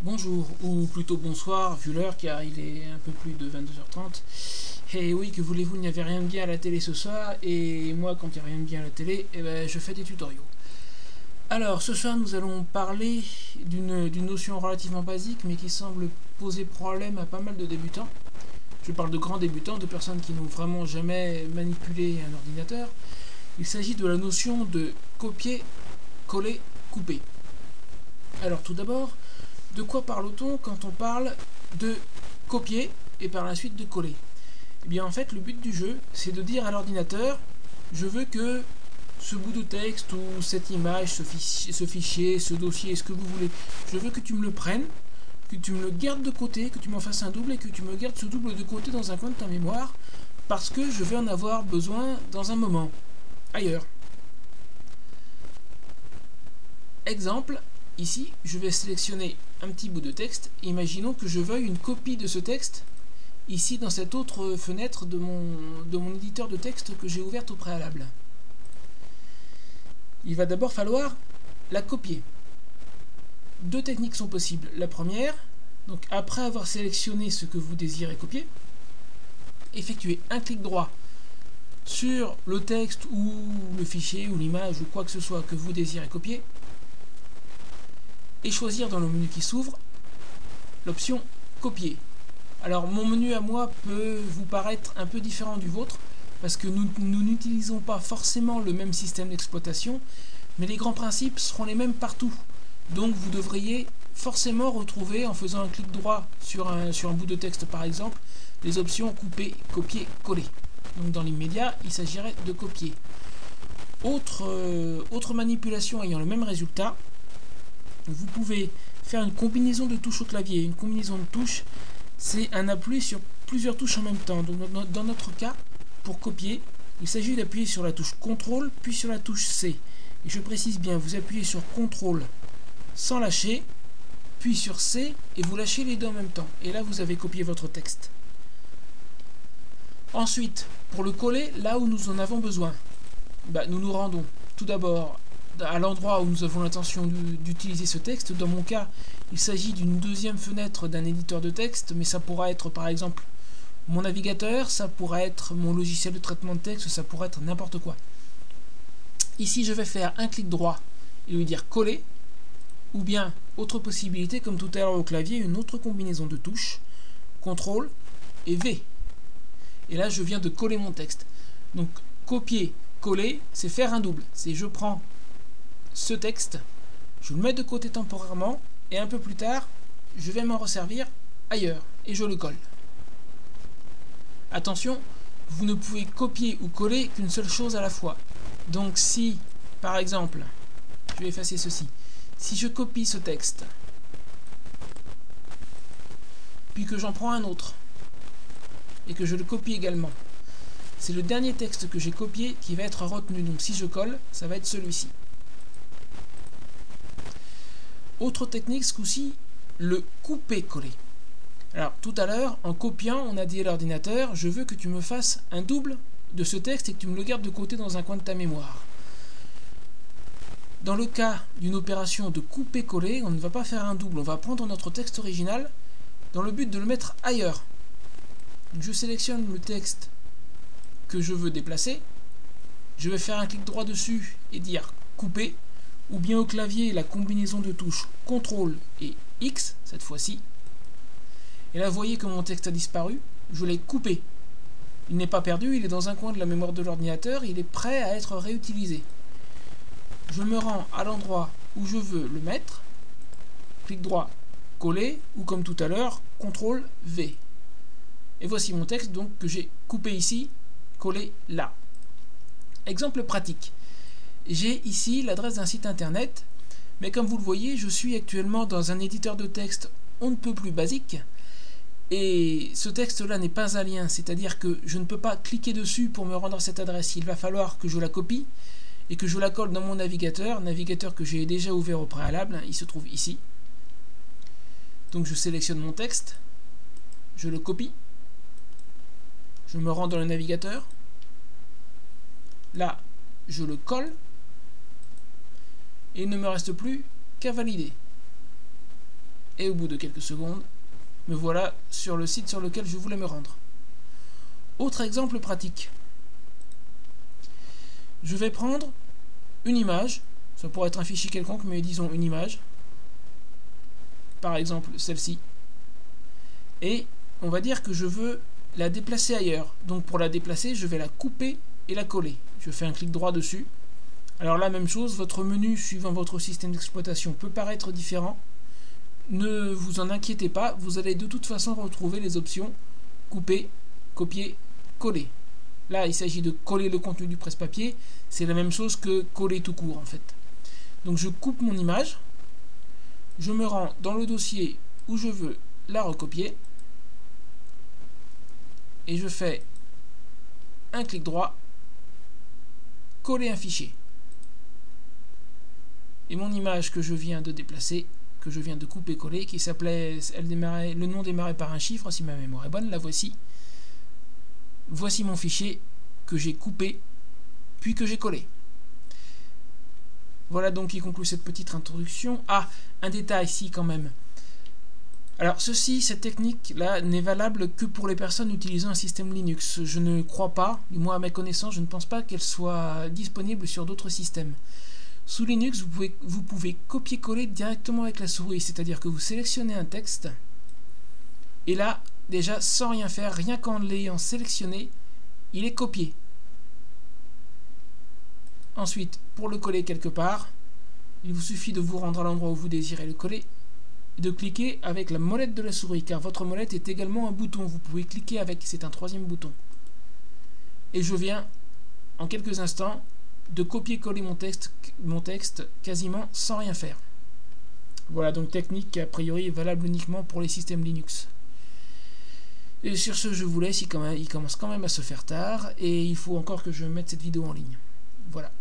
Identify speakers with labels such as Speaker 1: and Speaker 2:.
Speaker 1: Bonjour, ou plutôt bonsoir, vu l'heure, car il est un peu plus de 22h30. Et oui, que voulez-vous, il n'y avait rien de bien à la télé ce soir, et moi, quand il n'y a rien de bien à la télé, je fais des tutoriaux. Alors, ce soir, nous allons parler d'une notion relativement basique, mais qui semble poser problème à pas mal de débutants. Je parle de grands débutants, de personnes qui n'ont vraiment jamais manipulé un ordinateur. Il s'agit de la notion de copier, coller, couper. Alors, tout d'abord, de quoi parle-t-on quand on parle de copier et par la suite de coller? Eh bien en fait le but du jeu c'est de dire à l'ordinateur je veux que ce bout de texte ou cette image, ce fichier, ce dossier, ce que vous voulez, je veux que tu me le prennes, que tu me le gardes de côté, que tu m'en fasses un double et que tu me gardes ce double de côté dans un coin de ta mémoire parce que je vais en avoir besoin dans un moment, ailleurs. Exemple, ici je vais sélectionner un petit bout de texte. Imaginons que je veuille une copie de ce texte ici dans cette autre fenêtre de mon éditeur de texte que j'ai ouverte au préalable. Il va d'abord falloir la copier. Deux techniques sont possibles. La première, donc après avoir sélectionné ce que vous désirez copier, effectuez un clic droit sur le texte ou le fichier ou l'image ou quoi que ce soit que vous désirez copier et choisir dans le menu qui s'ouvre l'option copier. Alors mon menu à moi peut vous paraître un peu différent du vôtre parce que nous n'utilisons pas forcément le même système d'exploitation, mais les grands principes seront les mêmes partout. Donc vous devriez forcément retrouver, en faisant un clic droit sur un bout de texte par exemple, les options couper, copier, coller. Donc dans l'immédiat, il s'agirait de copier. Autre manipulation ayant le même résultat, vous pouvez faire une combinaison de touches au clavier. Une combinaison de touches, c'est un appui sur plusieurs touches en même temps. Donc dans notre cas, pour copier, il s'agit d'appuyer sur la touche CTRL puis sur la touche C. Et je précise bien, vous appuyez sur CTRL sans lâcher, puis sur C et vous lâchez les deux en même temps. Et là, vous avez copié votre texte. Ensuite, pour le coller, là où nous en avons besoin, nous nous rendons tout d'abord à l'endroit où nous avons l'intention d'utiliser ce texte. Dans mon cas, il s'agit d'une deuxième fenêtre d'un éditeur de texte, mais ça pourra être par exemple mon navigateur, ça pourra être mon logiciel de traitement de texte, ça pourrait être n'importe quoi. Ici, je vais faire un clic droit et lui dire coller, ou bien, autre possibilité, comme tout à l'heure au clavier, une autre combinaison de touches, CTRL et V. Et là, je viens de coller mon texte. Donc, copier, coller, c'est faire un double. C'est je prends ce texte, je le mets de côté temporairement, et un peu plus tard, je vais m'en resservir ailleurs, et je le colle. Attention, vous ne pouvez copier ou coller qu'une seule chose à la fois. Donc si, par exemple, je vais effacer ceci, si je copie ce texte, puis que j'en prends un autre, et que je le copie également, c'est le dernier texte que j'ai copié qui va être retenu. Donc si je colle, ça va être celui-ci. Autre technique, ce coup-ci, le couper-coller. Alors tout à l'heure, en copiant, on a dit à l'ordinateur, je veux que tu me fasses un double de ce texte et que tu me le gardes de côté dans un coin de ta mémoire. Dans le cas d'une opération de couper-coller, on ne va pas faire un double, on va prendre notre texte original dans le but de le mettre ailleurs. Donc, je sélectionne le texte que je veux déplacer, je vais faire un clic droit dessus et dire couper, ou bien au clavier la combinaison de touches CTRL et X cette fois-ci. Et là vous voyez que mon texte a disparu, je l'ai coupé. Il n'est pas perdu, il est dans un coin de la mémoire de l'ordinateur, il est prêt à être réutilisé. Je me rends à l'endroit où je veux le mettre, clic droit, coller, ou comme tout à l'heure, CTRL V. Et voici mon texte donc que j'ai coupé ici, collé là. Exemple pratique. J'ai ici l'adresse d'un site internet, mais comme vous le voyez, je suis actuellement dans un éditeur de texte on ne peut plus basique, et ce texte-là n'est pas un lien, c'est-à-dire que je ne peux pas cliquer dessus pour me rendre à cette adresse. Il va falloir que je la copie et que je la colle dans mon navigateur que j'ai déjà ouvert au préalable, il se trouve ici. Donc je sélectionne mon texte, je le copie, je me rends dans le navigateur, là je le colle, et il ne me reste plus qu'à valider. Et au bout de quelques secondes, me voilà sur le site sur lequel je voulais me rendre. Autre exemple pratique. Je vais prendre une image, ça pourrait être un fichier quelconque, mais disons une image, par exemple celle-ci, et on va dire que je veux la déplacer ailleurs. Donc pour la déplacer, je vais la couper et la coller. Je fais un clic droit dessus. Alors la même chose, votre menu suivant votre système d'exploitation peut paraître différent. Ne vous en inquiétez pas, vous allez de toute façon retrouver les options couper, copier, coller. Là, il s'agit de coller le contenu du presse-papier. C'est la même chose que coller tout court, en fait. Donc, je coupe mon image. Je me rends dans le dossier où je veux la recopier. Et je fais un clic droit, coller un fichier. Et mon image que je viens de déplacer, que je viens de couper-coller, qui s'appelait, le nom démarrait par un chiffre, si ma mémoire est bonne, la voici. Voici mon fichier que j'ai coupé, puis que j'ai collé. Voilà donc qui conclut cette petite introduction. Ah, un détail ici quand même. Alors cette technique-là n'est valable que pour les personnes utilisant un système Linux. Je ne crois pas, du moins à ma connaissance, je ne pense pas qu'elle soit disponible sur d'autres systèmes. Sous Linux, vous pouvez copier-coller directement avec la souris, c'est-à-dire que vous sélectionnez un texte, et là, déjà, sans rien faire, rien qu'en l'ayant sélectionné, il est copié. Ensuite, pour le coller quelque part, il vous suffit de vous rendre à l'endroit où vous désirez le coller, et de cliquer avec la molette de la souris, car votre molette est également un bouton, vous pouvez cliquer avec, c'est un troisième bouton. Et je viens, en quelques instants, de copier-coller mon texte quasiment sans rien faire. Voilà donc technique qui a priori valable uniquement pour les systèmes Linux. Et sur ce, je vous laisse, il commence quand même à se faire tard, et il faut encore que je mette cette vidéo en ligne. Voilà.